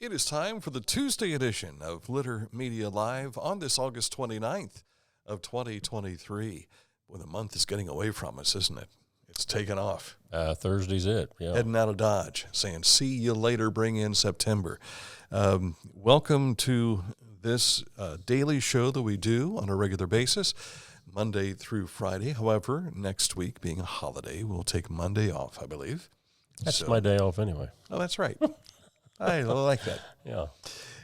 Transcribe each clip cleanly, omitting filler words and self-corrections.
It is time for the Tuesday edition of Litter Media Live on this August 29th of 2023. Boy, the month is getting away from us, isn't it? It's taken off. Thursday's it, yeah. Heading out of Dodge, saying, see you later, bring in September. Welcome to this daily show that we do on a regular basis, Monday through Friday. However, next week being a holiday, we'll take Monday off, I believe. That's my day off anyway. Oh, that's right. I like that. Yeah.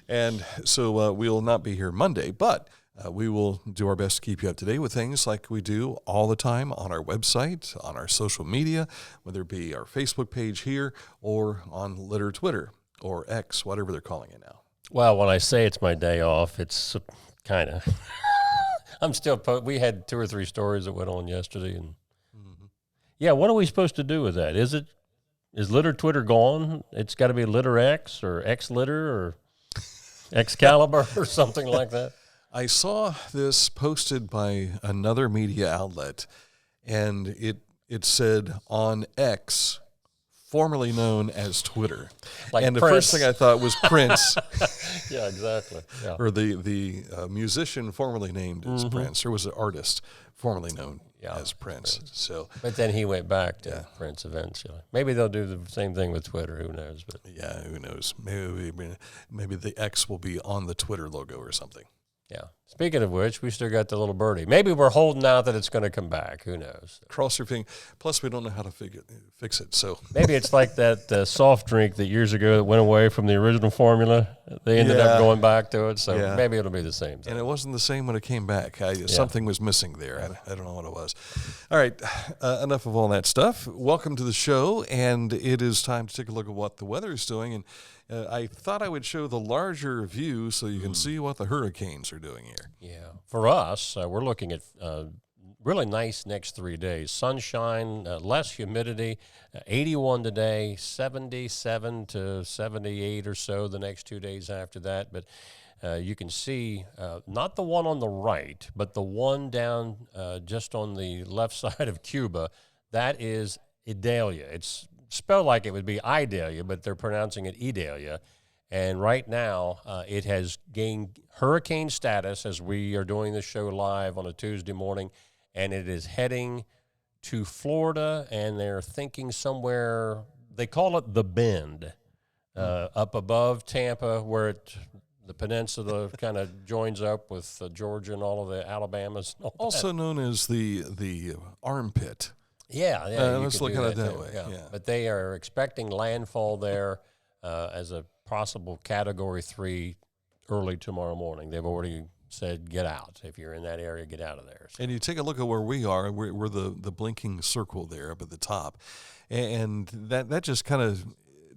And so we'll not be here Monday, but we will do our best to keep you up to date with things like we do all the time on our website, on our social media, whether it be our Facebook page here or on Litter Twitter or X, whatever they're calling it now. Well, when I say it's my day off, it's kind of I'm still we had 2 or 3 stories that went on yesterday, and yeah, what are we supposed to do with that? Is Litter Twitter gone? It's got to be Litter X or X Litter or Excalibur or something like that. I saw this posted by another media outlet, and it said on X, formerly known as Twitter. Like and the Prince. first thing I thought was Prince. Yeah, exactly. Yeah. Or the musician formerly named as Prince, or was it artist formerly known as Prince. So, but then he went back to Prince eventually. Maybe they'll do the same thing with Twitter. Who knows? But yeah, who knows? Maybe the X will be on the Twitter logo or something. yeah. Speaking of which, we still got the little birdie. Maybe we're holding out that it's going to come back. Who knows? Cross your finger. Plus, we don't know how to fix it. So maybe it's like that soft drink that years ago that went away from the original formula. They ended up going back to it. So maybe it'll be the same thing. And it wasn't the same when it came back. Something was missing there. I don't know what it was. All right. Enough of all that stuff. Welcome to the show. And it is time to take a look at what the weather is doing. And I thought I would show the larger view so you can see what the hurricanes are doing here. Yeah. For us, we're looking at really nice next 3 days. Sunshine, less humidity, 81 today, 77 to 78 or so the next 2 days after that. But you can see not the one on the right, but the one down just on the left side of Cuba. That is Idalia. It's spelled like it would be Idalia, but they're pronouncing it Idalia. And right now, it has gained hurricane status as we are doing this show live on a Tuesday morning, and it is heading to Florida, and they're thinking somewhere, they call it the Bend, up above Tampa, where the peninsula kind of joins up with Georgia and all of the Alabamas. And all Also known as the armpit. Yeah, let's look at it that way. Yeah. But they are expecting landfall there as a possible Category 3 early tomorrow morning. They've already said, get out. If you're in that area, get out of there. So. And you take a look at where we are. We're the blinking circle there up at the top. And that just kind of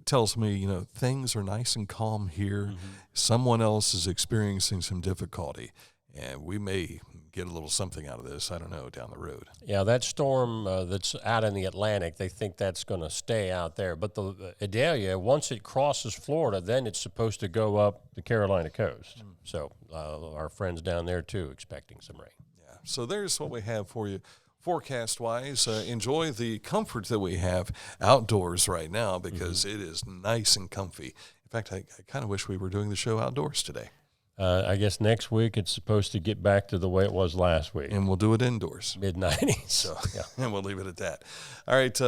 tells me, things are nice and calm here. Mm-hmm. Someone else is experiencing some difficulty. And we may get a little something out of this, I don't know, down the road. Yeah, that storm that's out in the Atlantic, they think that's going to stay out there. But the Idalia, once it crosses Florida, then it's supposed to go up the Carolina coast. So our friends down there, too, expecting some rain. Yeah, so there's what we have for you forecast-wise. Enjoy the comfort that we have outdoors right now because it is nice and comfy. In fact, I kind of wish we were doing the show outdoors today. I guess next week it's supposed to get back to the way it was last week. And we'll do it indoors. Mid-90s. So, and we'll leave it at that. All right,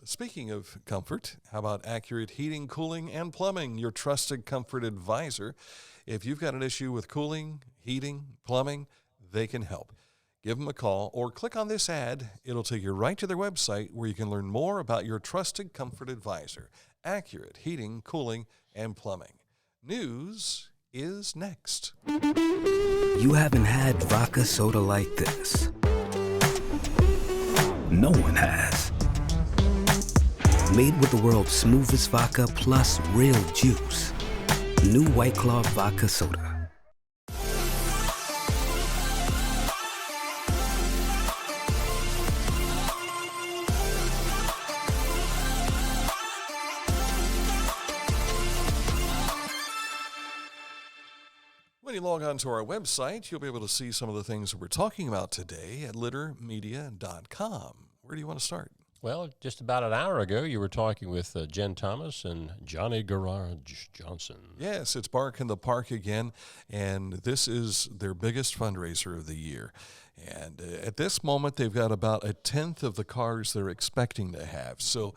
speaking of comfort, how about Accurate Heating, Cooling, and Plumbing, your trusted comfort advisor? If you've got an issue with cooling, heating, plumbing, they can help. Give them a call or click on this ad. It'll take you right to their website where you can learn more about your trusted comfort advisor, Accurate Heating, Cooling, and Plumbing. News is next. You haven't had vodka soda like this. No one has. Made with the world's smoothest vodka plus real juice. New White Claw Vodka Soda. When you log on to our website, you'll be able to see some of the things that we're talking about today at littermedia.com. Where do you want to start? Well, just about an hour ago, you were talking with Jen Thomas and Johnny Garage Johnson. Yes, it's Bark in the Park again, and this is their biggest fundraiser of the year. And at this moment, they've got about a tenth of the cars they're expecting to have. So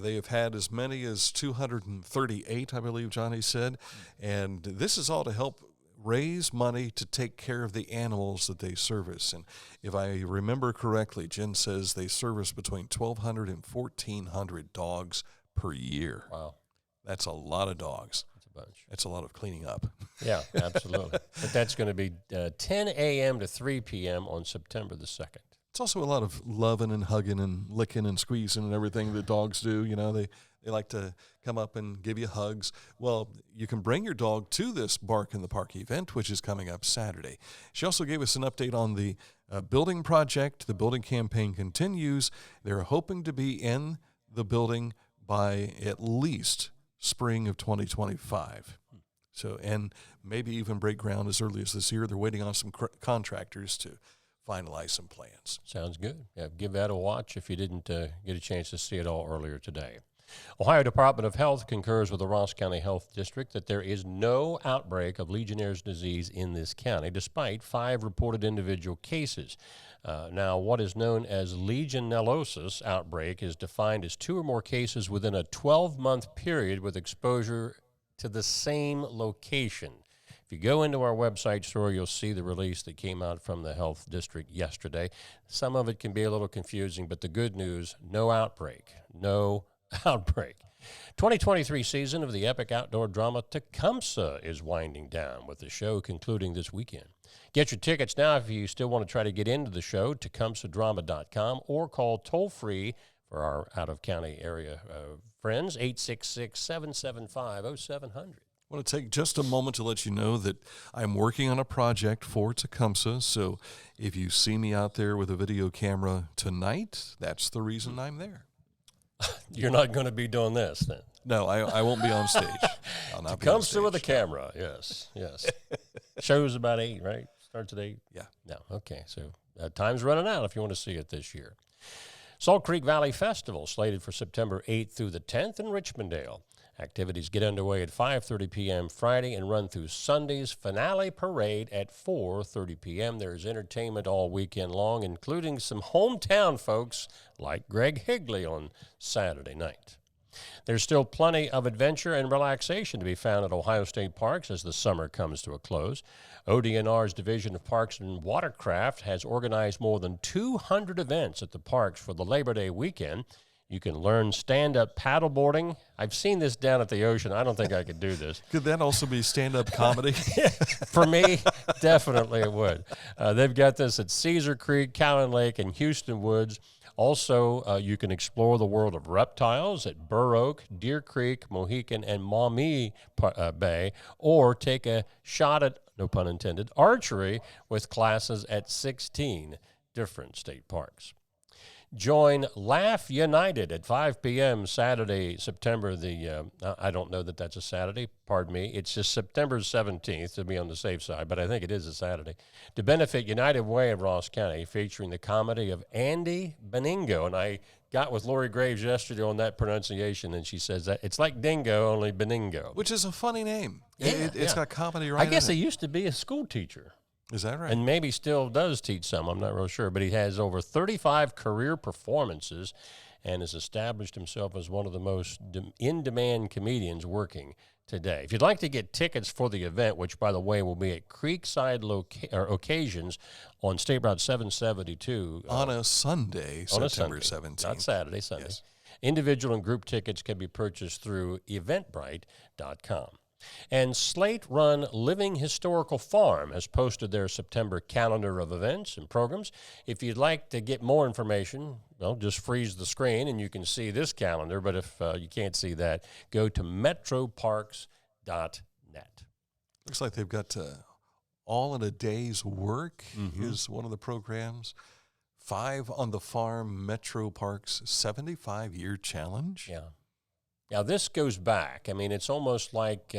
they have had as many as 238, I believe Johnny said. And this is all to help raise money to take care of the animals that they service. And if I remember correctly, Jen says they service between 1,200 and 1,400 dogs per year. Wow. That's a lot of dogs. That's a bunch. That's a lot of cleaning up. Yeah, absolutely. But that's going to be 10 a.m. to 3 p.m. on September the 2nd. It's also a lot of loving and hugging and licking and squeezing and everything that dogs do. You know, they like to come up and give you hugs. Well, you can bring your dog to this Bark in the Park event, which is coming up Saturday. She also gave us an update on the building project. The building campaign continues. They're hoping to be in the building by at least spring of 2025. So, and maybe even break ground as early as this year. They're waiting on some contractors to finalize some plans. Sounds good. Yeah, give that a watch if you didn't get a chance to see it all earlier today. Ohio Department of Health concurs with the Ross County Health District that there is no outbreak of Legionnaire's disease in this county, despite 5 reported individual cases. Now, what is known as Legionellosis outbreak is defined as 2 or more cases within a 12-month period with exposure to the same location. If you go into our website store, you'll see the release that came out from the health district yesterday. Some of it can be a little confusing, but the good news, no outbreak. No outbreak. 2023 season of the epic outdoor drama Tecumseh is winding down, with the show concluding this weekend. Get your tickets now if you still want to try to get into the show, tecumsehdrama.com, or call toll-free for our out-of-county area friends, 866-775-0700. I want to take just a moment to let you know that I'm working on a project for Tecumseh, so if you see me out there with a video camera tonight, that's the reason I'm there. You're not going to be doing this then? No, I won't be on stage. I'll not be on Tecumseh stage. with a camera, yes. Show's about 8, right? Starts at 8? Yeah. No, okay, so time's running out if you want to see it this year. Salt Creek Valley Festival slated for September 8th through the 10th in Richmondale. Activities get underway at 5:30 p.m. Friday and run through Sunday's finale parade at 4:30 p.m. There's entertainment all weekend long, including some hometown folks like Greg Higley on Saturday night. There's still plenty of adventure and relaxation to be found at Ohio State Parks as the summer comes to a close. ODNR's Division of Parks and Watercraft has organized more than 200 events at the parks for the Labor Day weekend. You can learn stand-up paddleboarding. I've seen this down at the ocean. I don't think I could do this. Could that also be stand-up comedy? For me, definitely it would. They've got this at Cedar Creek, Cowan Lake, and Houston Woods. Also, you can explore the world of reptiles at Burr Oak, Deer Creek, Mohican, and Maumee Bay, or take a shot at, no pun intended, archery with classes at 16 different state parks. Join Laugh United at 5 p.m. Saturday, September the, I don't know that that's a Saturday, pardon me. It's just September 17th to be on the safe side, but I think it is a Saturday, to benefit United Way of Ross County, featuring the comedy of Andy Beningo. And I got with Lori Graves yesterday on that pronunciation, and she says that it's like dingo, only Beningo. Which is a funny name. Yeah, It's got comedy right I guess in he it. used to be a school teacher. Is that right? And maybe still does teach some, I'm not real sure. But he has over 35 career performances and has established himself as one of the most in-demand comedians working today. If you'd like to get tickets for the event, which, by the way, will be at Creekside occasions on State Route 772. On a Sunday, on September a Sunday, 17th. not Saturday, Sunday. Yes. Individual and group tickets can be purchased through eventbrite.com. And Slate-run Living Historical Farm has posted their September calendar of events and programs. If you'd like to get more information, well, just freeze the screen and you can see this calendar. But if you can't see that, go to metroparks.net. Looks like they've got All in a Day's Work is one of the programs. 5 on the Farm Metro Parks 75-year challenge. Yeah. Now, this goes back. I mean, it's almost like,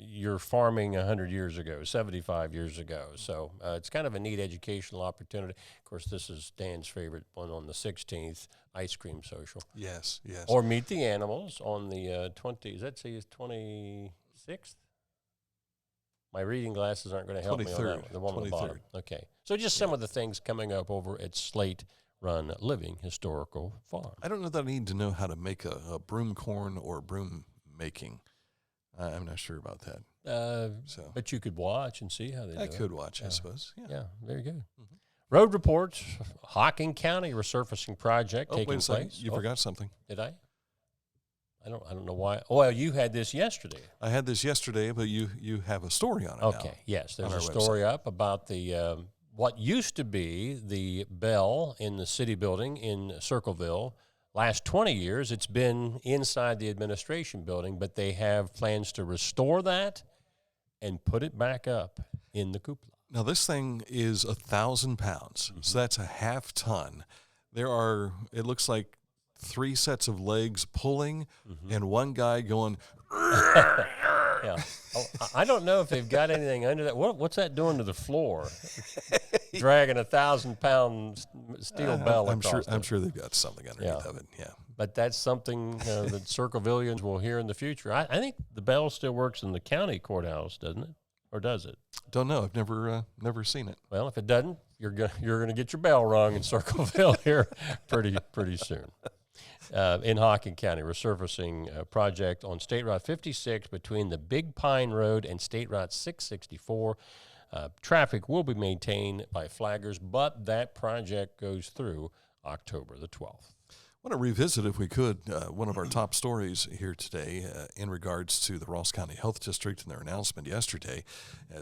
you're farming 100 years ago, 75 years ago. So it's kind of a neat educational opportunity. Of course, this is Dan's favorite one on the 16th, ice cream social. Yes, yes. Or meet the animals on the 26th? My reading glasses aren't going to help me on that one. The one on the bottom. Okay. So just some of the things coming up over at Slate-run Living Historical Farm. I don't know that I need to know how to make a broom corn or broom making. I'm not sure about that. But you could watch and see how they do it. I could watch, I suppose. Yeah, very good. Mm-hmm. Road reports, Hocking County resurfacing project taking wait a second. place. You forgot something. Did I? I don't know why. Oh, well, you had this yesterday. I had this yesterday, but you have a story on it now. Okay, yes. There's a story up about the what used to be the bell in the city building in Circleville. Last 20 years, it's been inside the administration building, but they have plans to restore that and put it back up in the cupola. Now, this thing is 1,000 pounds, so that's a half ton. There are, it looks like, 3 sets of legs pulling and one guy going. Yeah. Oh, I don't know if they've got anything under that. What's that doing to the floor? Dragging 1,000-pound steel bell across. I'm sure they've got something underneath of it. Yeah. But that's something that Circlevillians will hear in the future. I think the bell still works in the county courthouse, doesn't it? Or does it? Don't know. I've never seen it. Well, if it doesn't, you're gonna get your bell rung in Circleville here pretty soon. In Hocking County, resurfacing project on State Route 56 between the Big Pine Road and State Route 664. Traffic will be maintained by flaggers, but that project goes through October the 12th. I want to revisit, if we could, one of our top stories here today in regards to the Ross County Health District and their announcement yesterday.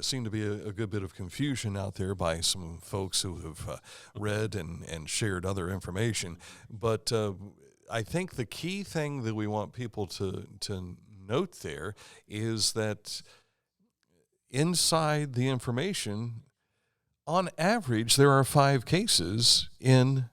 Seemed to be a good bit of confusion out there by some folks who have read and shared other information. But I think the key thing that we want people to note there is that inside the information, on average, there are 5 cases in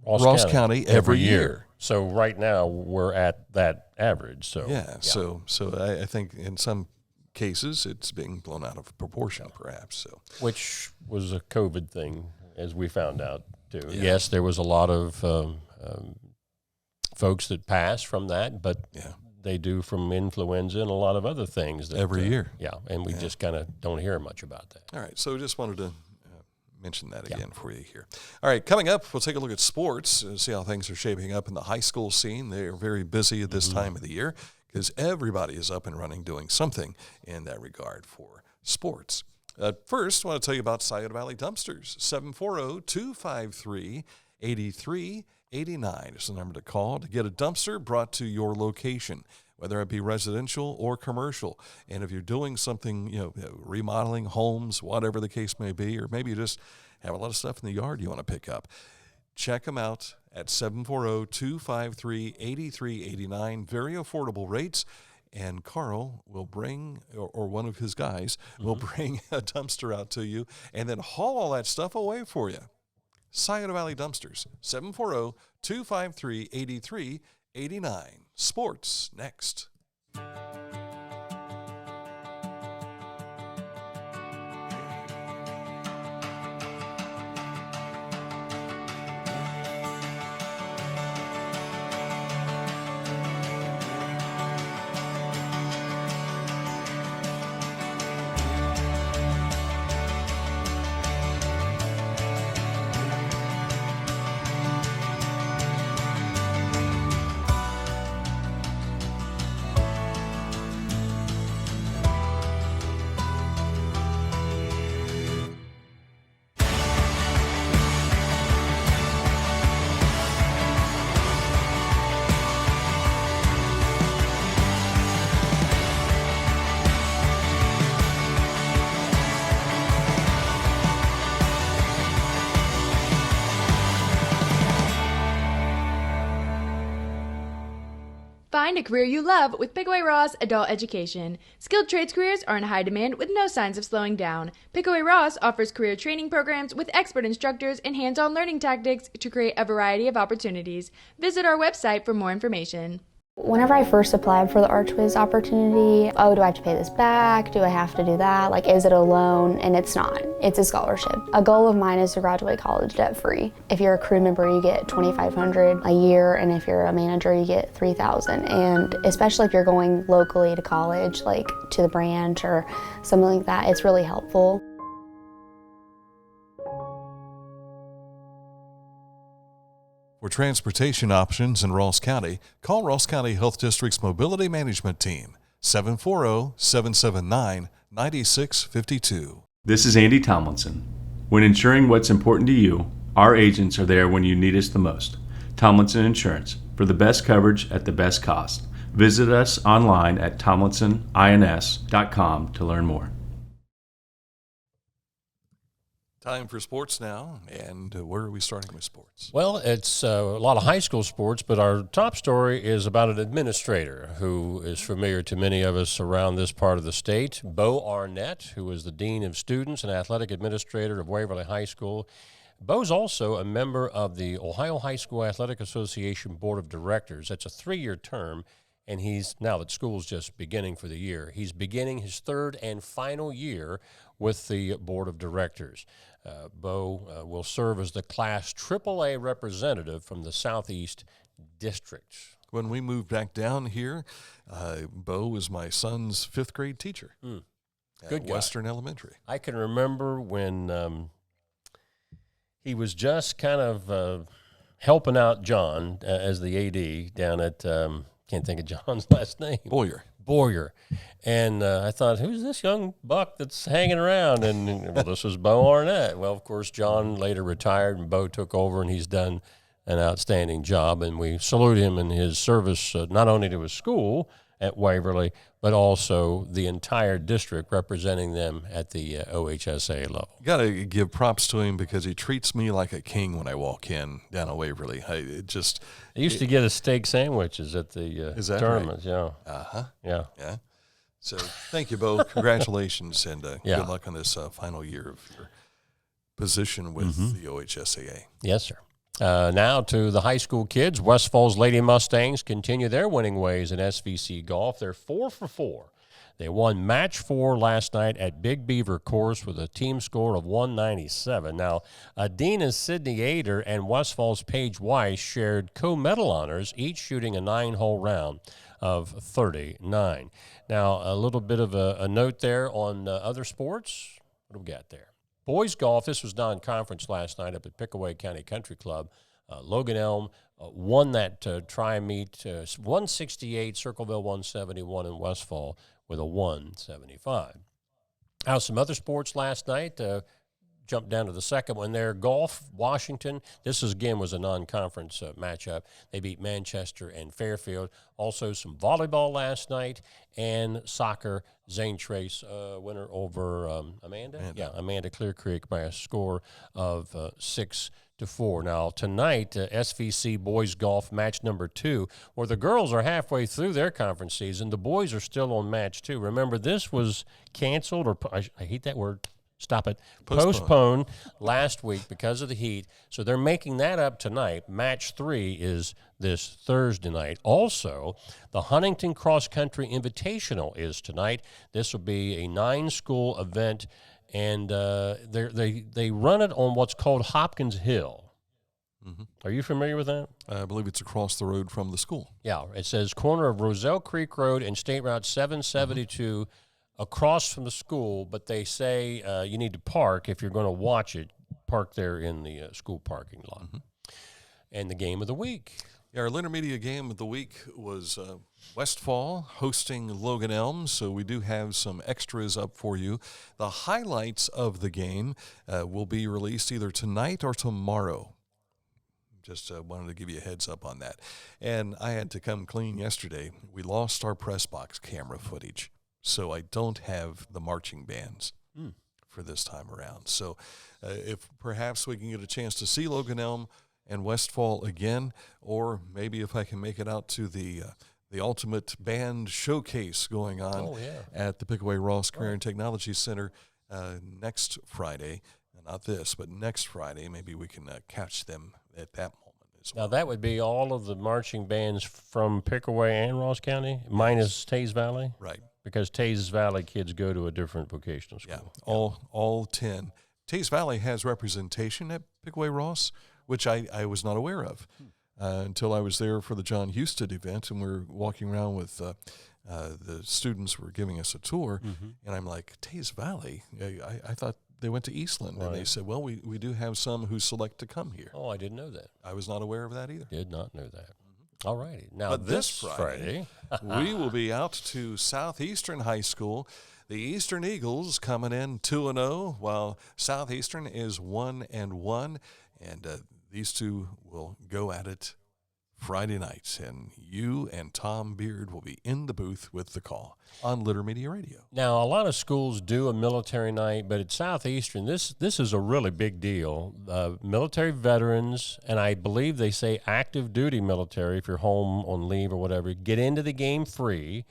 Ross County every year. So right now we're at that average. So yeah. So I think in some cases it's being blown out of proportion, perhaps. So which was a COVID thing, as we found out too. Yeah. Yes, there was a lot of folks that pass from that, but they do from influenza and a lot of other things that, every year. Yeah, and we just kind of don't hear much about that. All right, so just wanted to mention that again for you here. All right, coming up, we'll take a look at sports, see how things are shaping up in the high school scene. They are very busy at this time of the year because everybody is up and running doing something in that regard for sports. First, I want to tell you about Scioto Valley Dumpsters, 740-253-8389 is the number to call to get a dumpster brought to your location, whether it be residential or commercial. And if you're doing something, remodeling homes, whatever the case may be, or maybe you just have a lot of stuff in the yard you want to pick up, check them out at 740-253-8389. Very affordable rates. And Carl will bring, or one of his guys will bring a dumpster out to you and then haul all that stuff away for you. Scioto Valley Dumpsters, 740-253-8389. Sports next. Find a career you love with Pickaway Ross Adult Education. Skilled trades careers are in high demand with no signs of slowing down. Pickaway Ross offers career training programs with expert instructors and hands-on learning tactics to create a variety of opportunities. Visit our website for more information. Whenever I first applied for the Archways opportunity, oh, do I have to pay this back? Do I have to do that? Like, is it a loan? And it's not. It's a scholarship. A goal of mine is to graduate college debt-free. If you're a crew member, you get $2,500 a year, and if you're a manager, you get $3,000. And especially if you're going locally to college, like to the branch or something like that, it's really helpful. For transportation options in Ross County, call Ross County Health District's Mobility Management Team, 740-779-9652. This is Andy Tomlinson. When ensuring what's important to you, our agents are there when you need us the most. Tomlinson Insurance, for the best coverage at the best cost. Visit us online at tomlinsonins.com to learn more. Time for sports now, and where are we starting with sports? Well, it's a lot of high school sports, but our top story is about an administrator who is familiar to many of us around this part of the state, Bo Arnett, who is the Dean of Students and Athletic Administrator of Waverly High School. Bo's also a member of the Ohio High School Athletic Association Board of Directors. That's a 3-year term, and he's, now that school's just beginning for the year, he's beginning his 3rd and final year with the Board of Directors. Bo will serve as the Class AAA representative from the Southeast District. When we moved back down here, Bo was my son's 5th grade teacher Good at guy. Western Elementary. I can remember when he was just kind of helping out John as the AD down at, can't think of John's last name. Boyer. And I thought, who's this young buck that's hanging around? And, well, this was Bo Arnett. Well, of course, John later retired, and Bo took over, and he's done an outstanding job. And we salute him in his service, not only to his school at Waverly, but also the entire district, representing them at the OHSA level. Got to give props to him because he treats me like a king when I walk in down at Waverly. I used to get us steak sandwiches at the tournaments. Right? Yeah. Yeah. So thank you, Bo. Congratulations, and good luck on this final year of your position with the OHSAA. Yes, sir. Now to the high school kids. West Falls Lady Mustangs continue their winning ways in SVC golf. They're 4 for 4. They won match 4 last night at Big Beaver Course with a team score of 197. Now, Adina's Sydney Ader and West Falls Paige Weiss shared co-medal honors, each shooting a 9-hole round of 39. Now, a little bit of a note there on other sports. What do we got there? Boys golf, this was non-conference last night up at Pickaway County Country Club. Logan Elm won that tri-meet, 168, Circleville 171, and Westfall with a 175. Now, some other sports last night. Jumped down to the second one there. Golf, Washington. This was a non-conference matchup. They beat Manchester and Fairfield. Also some volleyball last night, and soccer. Zane Trace, winner over Amanda. Yeah, Amanda Clear Creek by a score of 6-4. Now tonight, SVC boys golf match number 2, where the girls are halfway through their conference season. The boys are still on match 2. Remember, this was canceled, or I hate that word. Stop it. Postponed last week because of the heat. So they're making that up tonight. Match 3 is this Thursday night. Also, the Huntington Cross Country Invitational is tonight. This will be a 9-school event, and they run it on what's called Hopkins Hill. Mm-hmm. Are you familiar with that? I believe it's across the road from the school. Yeah, it says corner of Roselle Creek Road and State Route 772. Mm-hmm. Across from the school, but they say you need to park if you're going to watch it. Park there in the school parking lot. Mm-hmm. And the game of the week. Yeah, our intermediate game of the week was Westfall hosting Logan Elm, so we do have some extras up for you. The highlights of the game will be released either tonight or tomorrow. Just wanted to give you a heads up on that. And I had to come clean yesterday. We lost our press box camera footage. So I don't have the marching bands for this time around. So if perhaps we can get a chance to see Logan Elm and Westfall again, or maybe if I can make it out to the ultimate band showcase going on at the Pickaway Ross Career and Technology Center next Friday. Not this, but next Friday, maybe we can catch them at that moment as Now, well. that would be all of the marching bands from Pickaway and Ross County, minus Taze Valley? Right. Because Taze Valley kids go to a different vocational Yeah. school. All 10. Taze Valley has representation at Pickaway Ross, which I was not aware of until I was there for the John Husted event, and we're walking around with the students were giving us a tour, and I'm like, Taze Valley? I thought they went to Eastland, and they said, well, we do have some who select to come here. Oh, I didn't know that. I was not aware of that either. Did not know that. All righty. Now, But this this Friday we will be out to Southeastern High School. The Eastern Eagles coming in 2-0, while Southeastern is 1-1, and these two will go at it Friday night, and you and Tom Beard will be in the booth with the call on Litter Media Radio. Now, a lot of schools do a military night, but at Southeastern, this is a really big deal. Military veterans, and I believe they say active duty military, if you're home on leave or whatever, get into the game free.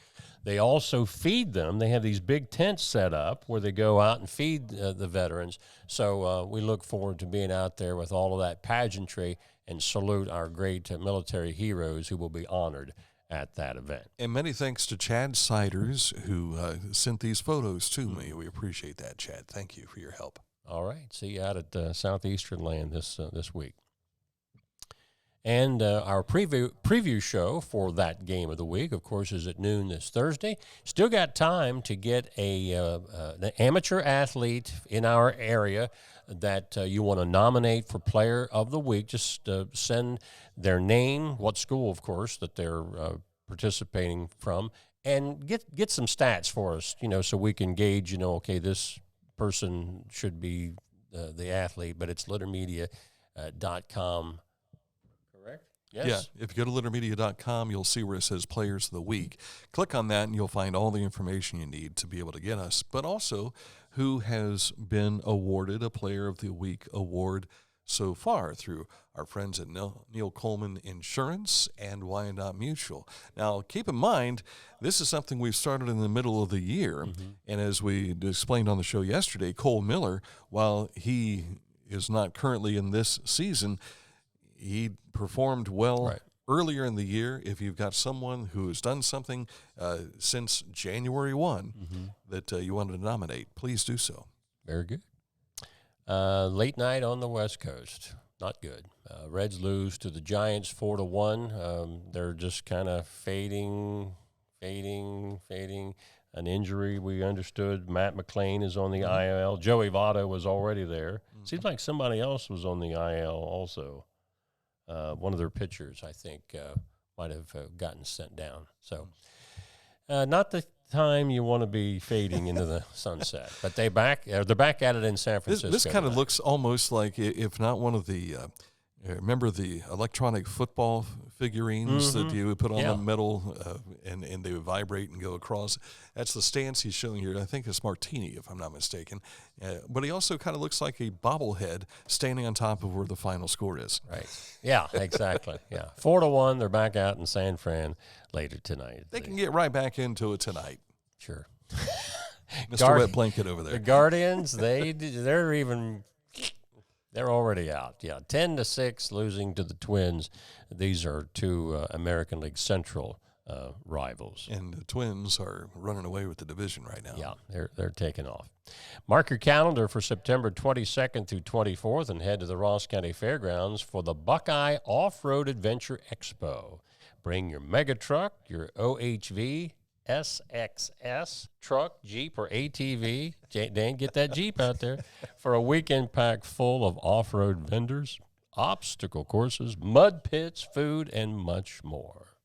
They also feed them. They have these big tents set up where they go out and feed the veterans. So we look forward to being out there with all of that pageantry and salute our great military heroes who will be honored at that event. And many thanks to Chad Siders, who sent these photos to me. We appreciate that, Chad. Thank you for your help. All right. See you out at Southeastern Land this week. And our preview show for that game of the week, of course, is at noon this Thursday. Still got time to get an amateur athlete in our area that you want to nominate for Player of the Week. Just send their name, what school, of course, that they're participating from, and get some stats for us, so we can gauge, okay, this person should be the athlete, but it's littermedia.com. Yes. Yeah, if you go to littermedia.com, you'll see where it says Players of the Week. Click on that, and you'll find all the information you need to be able to get us, but also who has been awarded a Player of the Week award so far through our friends at Neil Coleman Insurance and Wyandotte Mutual. Now, keep in mind, this is something we've started in the middle of the year, and as we explained on the show yesterday, Cole Miller, while he is not currently in this season, he performed well earlier in the year. If you've got someone who has done something since January 1 that you wanted to nominate, please do so. Very good. Late night on the West Coast. Not good. Reds lose to the Giants 4-1. They're just kind of fading. An injury, we understood. Matt McClain is on the IL. Joey Votto was already there. Seems like somebody else was on the IL also. One of their pitchers, I think, might have gotten sent down. So not the time you want to be fading into the sunset. But they're back at it in San Francisco. This kind of looks almost like, if not one of the remember the electronic football figurines that you would put on the metal and they would vibrate and go across? That's the stance he's showing here. I think it's Martini, if I'm not mistaken. But he also kind of looks like a bobblehead standing on top of where the final score is. Right. Yeah, exactly. Yeah. 4-1, they're back out in San Fran later tonight. They can get right back into it tonight. Sure. Mr. Wet Blanket over there. The Guardians, they're already out. Yeah, 10-6 losing to the Twins. These are two American League Central rivals. And the Twins are running away with the division right now. Yeah, they're taking off. Mark your calendar for September 22nd through 24th and head to the Ross County Fairgrounds for the Buckeye Off-Road Adventure Expo. Bring your mega truck, your OHV, SXS, truck, Jeep, or ATV. Dan, get that Jeep out there for a weekend pack full of off-road vendors, obstacle courses, mud pits, food, and much more.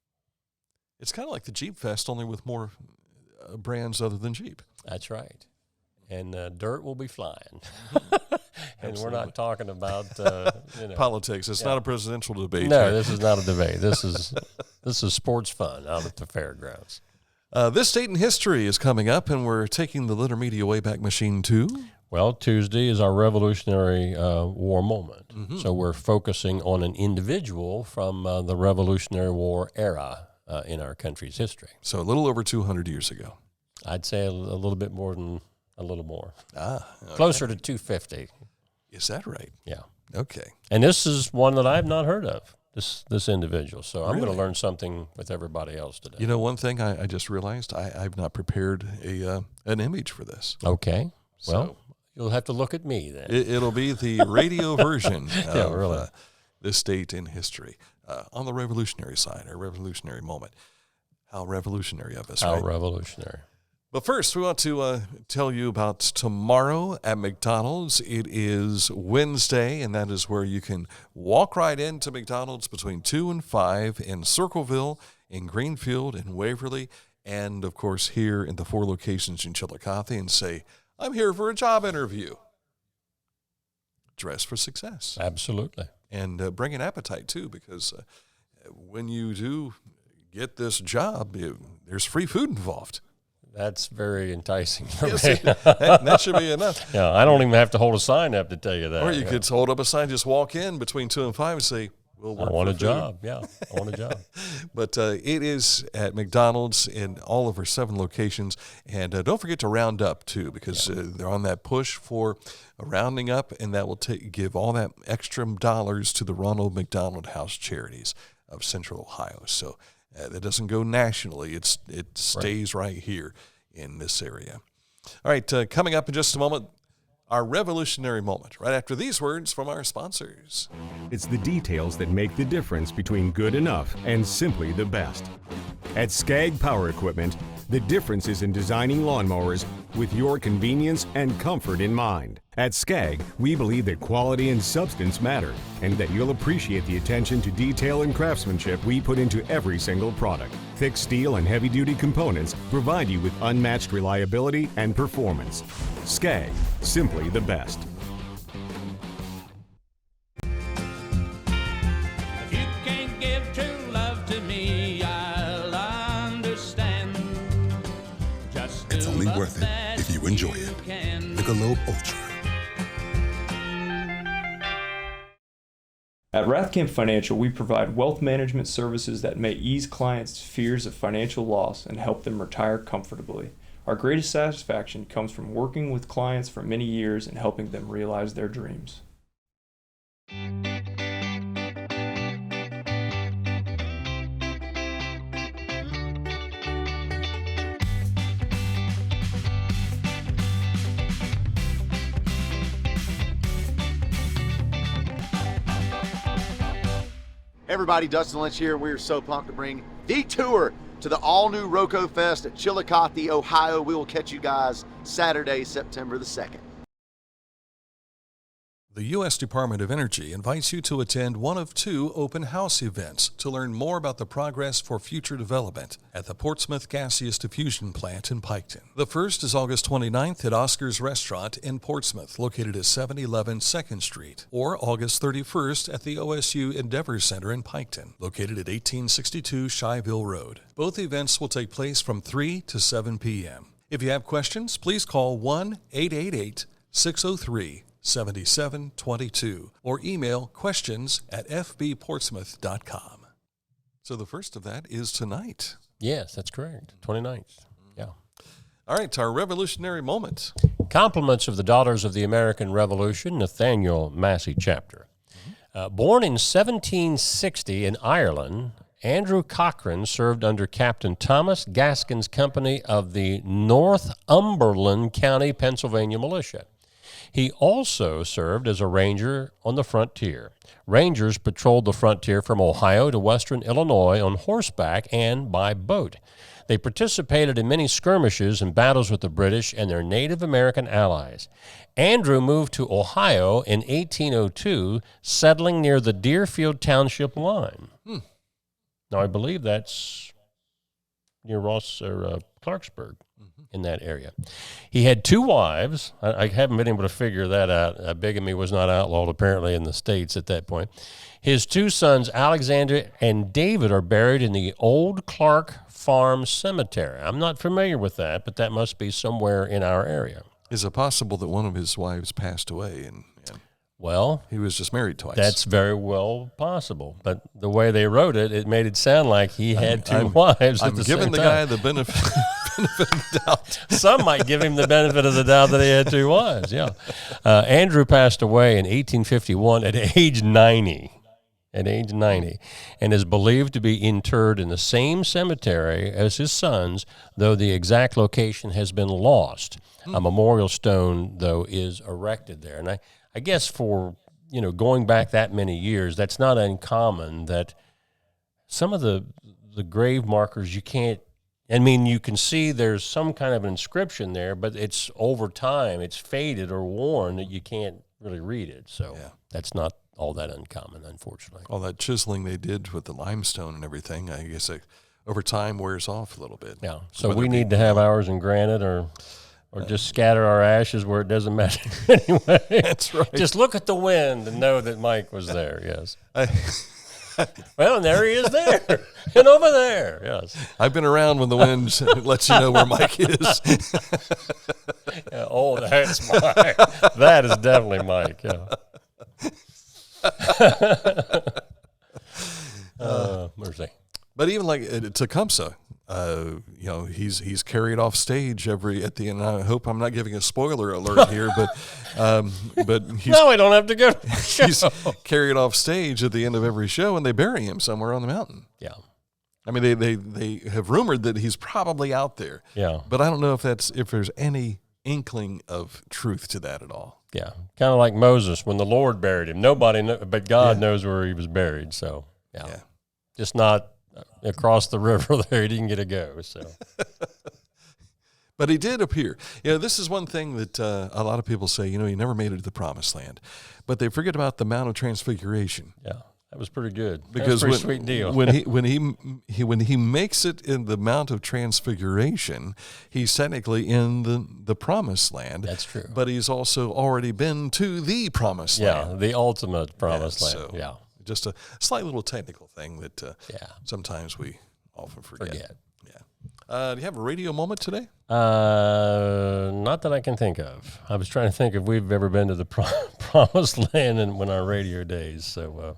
It's kind of like the Jeep Fest, only with more brands other than Jeep. That's right. And dirt will be flying. And we're not talking about politics. It's not a presidential debate. No, this is not a debate. This is sports fun out at the fairgrounds. This date in history is coming up, and we're taking the Litter Media Wayback Machine too. Well, Tuesday is our Revolutionary War moment. So we're focusing on an individual from the Revolutionary War era in our country's history. So a little over 200 years ago. I'd say a little bit more than a little more. Okay. Closer to 250. Is that right? Yeah. Okay. And this is one that I've not heard of. this individual. So I'm going Really? to learn something with everybody else today. You know, one thing I just realized, I've not prepared an image for this. Okay. Well, So you'll have to look at me then. it'll be the radio version of really. this date in history on the revolutionary side, or revolutionary moment. How revolutionary of us, How right? revolutionary. But first, we want to tell you about tomorrow at McDonald's. It is Wednesday, and that is where you can walk right into McDonald's between 2 and 5 in Circleville, in Greenfield, in Waverly, and, of course, here in the 4 locations in Chillicothe, and say, I'm here for a job interview. Dress for success. Absolutely. And bring an appetite, too, because when you do get this job, there's free food involved. That's very enticing for Yes, me. that should be enough. Yeah, I don't even have to hold a sign up to tell you that. Or you could hold up a sign, just walk in between 2 and 5 and say, we'll work I want for a food. job. Yeah, I want a job. But it is at McDonald's in all of our 7 locations. And don't forget to round up, too, because they're on that push for rounding up, and that will give all that extra dollars to the Ronald McDonald House Charities of Central Ohio. So that doesn't go nationally. It stays right here in this area. All right, coming up in just a moment, our revolutionary moment, right after these words from our sponsors. It's the details that make the difference between good enough and simply the best. At Skag Power Equipment, the difference is in designing lawnmowers with your convenience and comfort in mind. At Skag, we believe that quality and substance matter, and that you'll appreciate the attention to detail and craftsmanship we put into every single product. Thick steel and heavy-duty components provide you with unmatched reliability and performance. Skag, simply the best. If you can't give true love to me, I'll understand. Just It's do only the worth it best if you enjoy you it. can. Michelob Ultra. At Rathkamp Financial, we provide wealth management services that may ease clients' fears of financial loss and help them retire comfortably. Our greatest satisfaction comes from working with clients for many years and helping them realize their dreams. Hey everybody, Dustin Lynch here. We are so pumped to bring the tour to the all-new Roco Fest at Chillicothe, Ohio. We will catch you guys Saturday, September the 2nd. The U.S. Department of Energy invites you to attend one of 2 open house events to learn more about the progress for future development at the Portsmouth Gaseous Diffusion Plant in Piketon. The first is August 29th at Oscar's Restaurant in Portsmouth, located at 711 2nd Street, or August 31st at the OSU Endeavor Center in Piketon, located at 1862 Shyville Road. Both events will take place from 3 to 7 p.m. If you have questions, please call 1-888-603-7722 or email questions@fbportsmouth.com. So the first of that is tonight. Yes, that's correct. 29th. Yeah. All right, our revolutionary moment. Compliments of the Daughters of the American Revolution, Nathaniel Massey chapter. Born in 1760 in Ireland, Andrew Cochran served under Captain Thomas Gaskin's company of the Northumberland County, Pennsylvania militia. He also served as a ranger on the frontier. Rangers patrolled the frontier from Ohio to western Illinois on horseback and by boat. They participated in many skirmishes and battles with the British and their Native American allies. Andrew moved to Ohio in 1802, settling near the Deerfield Township line. Now, I believe that's near Clarksburg. In that area. He had 2 wives. I haven't been able to figure that out. Bigamy was not outlawed apparently in the States at that point. His 2 sons, Alexander and David, are buried in the Old Clark Farm Cemetery. I'm not familiar with that, but that must be somewhere in our area. Is it possible that one of his wives passed away and well, he was just married twice? That's very well possible. But the way they wrote it, it made it sound like he had 2 wives at the same time. I'm giving the guy the benefit of the doubt. Some might give him the benefit of the doubt that he had 2 wives, yeah. Andrew passed away in 1851 at age 90. at age 90, and is believed to be interred in the same cemetery as his sons, though the exact location has been lost. A memorial stone, though, is erected there. And I guess for, going back that many years, that's not uncommon that some of the grave markers you can't, you can see there's some kind of inscription there, but it's over time, it's faded or worn that you can't really read it. So that's not all that uncommon, unfortunately. All that chiseling they did with the limestone and everything, I guess over time wears off a little bit. Yeah. So we need to have ours in granite or just scatter our ashes where it doesn't matter anyway. That's right. Just look at the wind and know that Mike was there, yes. Well, and there he is there. And over there, yes. I've been around when the wind lets you know where Mike is. Yeah, oh, that's Mike. That is definitely Mike, yeah. Mercy. But even like Tecumseh, he's carried off stage at the end. I hope I'm not giving a spoiler alert here, but he's, no, we don't have to go to the show. He's carried off stage at the end of every show, and they bury him somewhere on the mountain. Yeah. I mean, they have rumored that he's probably out there. Yeah. But I don't know if there's any inkling of truth to that at all. Yeah. Kind of like Moses when the Lord buried him. Nobody but God knows where he was buried. So, yeah. Just not across the river there. He didn't get to go. So, but he did appear. This is one thing that a lot of people say, he never made it to the promised land, but they forget about the Mount of Transfiguration. Yeah, that was pretty good. Because that was a pretty sweet deal. when he makes it in the Mount of Transfiguration, he's technically in the promised land. That's true. But he's also already been to the promised land. Yeah, the ultimate promised land. So yeah. Just a slight little technical thing that sometimes we often forget. Yeah. Do you have a radio moment today? Not that I can think of. I was trying to think if we've ever been to the promised land in our radio days. So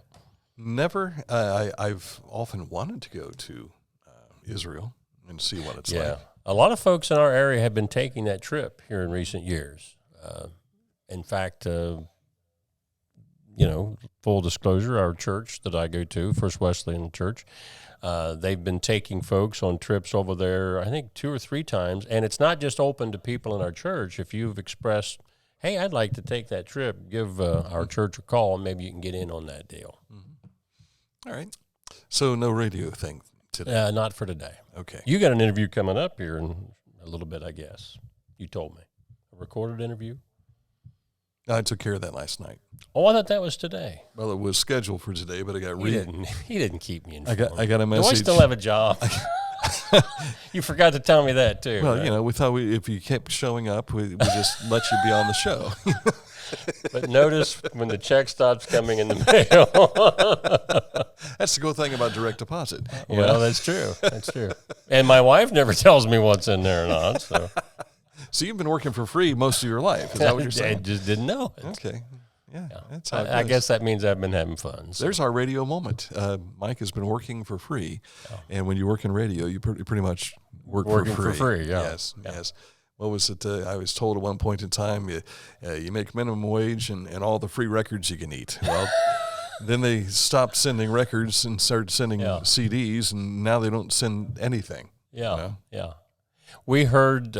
never. I've often wanted to go to Israel and see what it's like. A lot of folks in our area have been taking that trip here in recent years. In fact, full disclosure, our church that I go to, First Wesleyan Church, they've been taking folks on trips over there, I think 2 or 3 times. And it's not just open to people in our church. If you've expressed, hey, I'd like to take that trip, give our church a call, and maybe you can get in on that deal. Mm-hmm. All right. So no radio thing today? Not for today. Okay. You got an interview coming up here in a little bit, I guess. You told me. A recorded interview? I took care of that last night. Oh, I thought that was today. Well, it was scheduled for today, but I got He didn't keep me informed. I got a message. Do I still have a job? You forgot to tell me that too. Well, right? we thought if you kept showing up, we just let you be on the show. But notice when the check stops coming in the mail. That's the good thing about direct deposit. Well, that's true. That's true. And my wife never tells me what's in there or not. So you've been working for free most of your life. Is that what you're saying? I just didn't know it. Okay. Yeah. That's how I guess that means I've been having fun. So. There's our radio moment. Mike has been working for free. And when you work in radio, you pretty much working for free. Yeah. Yes. What was it? I was told at one point in time, you make minimum wage and all the free records you can eat. Well, then they stopped sending records and started sending CDs, and now they don't send anything. Yeah. We heard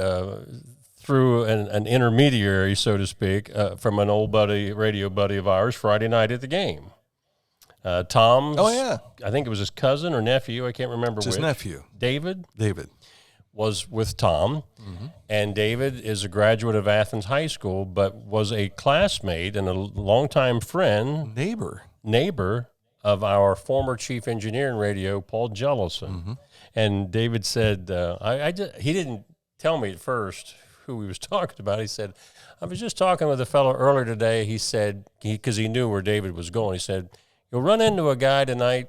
through an intermediary, so to speak, from an old radio buddy of ours, Friday night at the game. Tom's, I think it was his cousin or nephew, I can't remember which. His nephew. David was with Tom, and David is a graduate of Athens High School, but was a classmate and a longtime friend, neighbor of our former chief engineer in radio, Paul Jellison. And David said, he didn't tell me at first who he was talking about. He said, I was just talking with a fellow earlier today. He said, because he knew where David was going, he said, you'll run into a guy tonight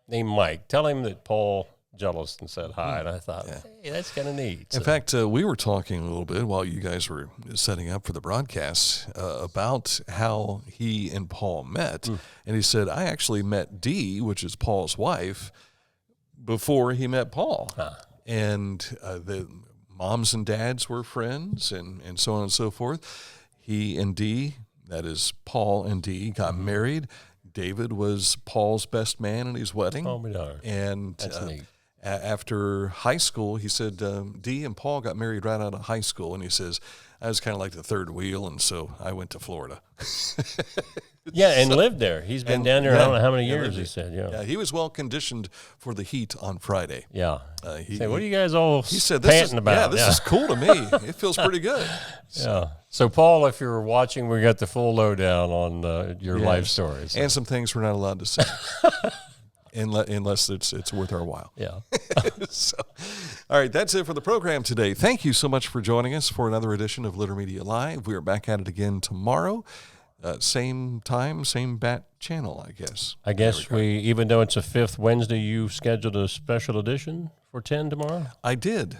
named Mike. Tell him that Paul Jellison said hi. And I thought, hey, that's kind of neat. In fact, we were talking a little bit while you guys were setting up for the broadcast about how he and Paul met. And he said, I actually met Dee, which is Paul's wife, before he met Paul. And the moms and dads were friends and so on and so forth. He and Dee, that is Paul and Dee, got married. David was Paul's best man in his wedding. Oh, my darn. And That's neat. After high school, he said, Dee and Paul got married right out of high school. And he says, I was kind of like the third wheel, and so I went to Florida. Yeah, and lived there. He's been down there, I don't know how many years, he said. Yeah, he was well conditioned for the heat on Friday. Yeah. What are you guys all said, panting about? Yeah, this is cool to me. It feels pretty good. Yeah. So, Paul, if you're watching, we got the full lowdown on your life stories. And some things we're not allowed to say. Unless it's worth our while. Yeah. So, all right, that's it for the program today. Thank you so much for joining us for another edition of Litter Media Live. We are back at it again tomorrow. Same time, same bat channel, I guess. I guess even though it's a fifth Wednesday, you scheduled a special edition for 10 tomorrow? I did.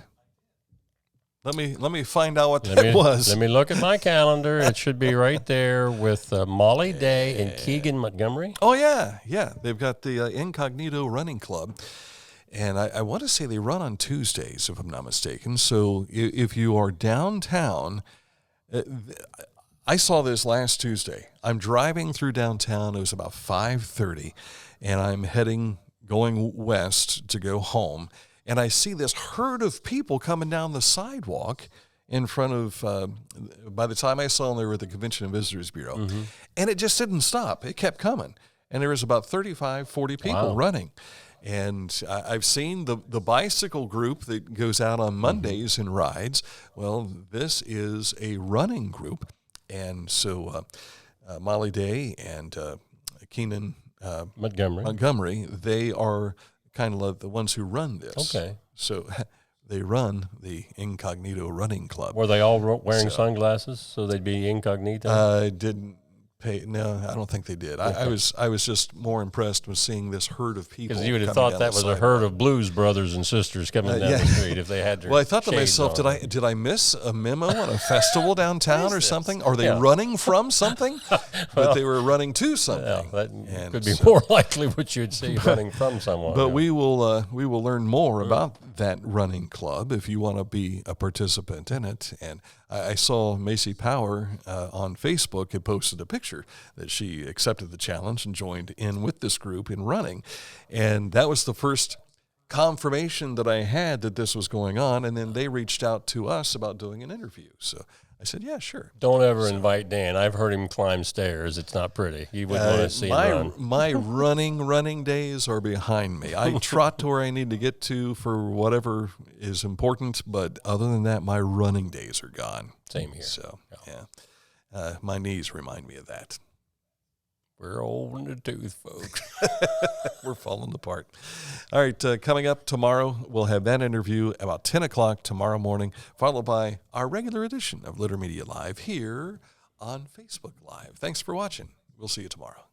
Let me find out what that was. Let me look at my calendar. It should be right there with Molly Day and Keegan Montgomery. Oh, yeah. They've got the Incognito Running Club. And I want to say they run on Tuesdays, if I'm not mistaken. So if you are downtown, I saw this last Tuesday. I'm driving through downtown. It was about 5:30, and I'm going west to go home. And I see this herd of people coming down the sidewalk in front of, by the time I saw them, they were at the Convention and Visitors Bureau. Mm-hmm. And it just didn't stop. It kept coming. And there was about 35, 40 people running. And I've seen the bicycle group that goes out on Mondays and rides. Well, this is a running group. And so Molly Day and Keenan Montgomery, they are kind of like the ones who run this. Okay. So they run the Incognito Running Club. Were they all wearing sunglasses so they'd be incognito? I didn't pay. No, I don't think they did. I was just more impressed with seeing this herd of people. Because you would have thought that was a herd of blues brothers and sisters coming down the street if they had their Well, I thought to shades myself, on. did I miss a memo on a festival downtown or something? Are they running from something? But they were running to something. Yeah, that could be more likely what you'd see running from someone. But we will learn more about that running club if you want to be a participant in it. And I saw Macy Power on Facebook had posted a picture that she accepted the challenge and joined in with this group in running. And that was the first confirmation that I had that this was going on. And then they reached out to us about doing an interview. So I said, yeah, sure. Don't ever invite Dan. I've heard him climb stairs. It's not pretty. You wouldn't want to see him run. My running days are behind me. I trot to where I need to get to for whatever is important, but other than that, my running days are gone. Same here. So, yeah. My knees remind me of that. We're old in the tooth, folks. We're falling apart. All right, coming up tomorrow, we'll have that interview about 10 o'clock tomorrow morning, followed by our regular edition of Litter Media Live here on Facebook Live. Thanks for watching. We'll see you tomorrow.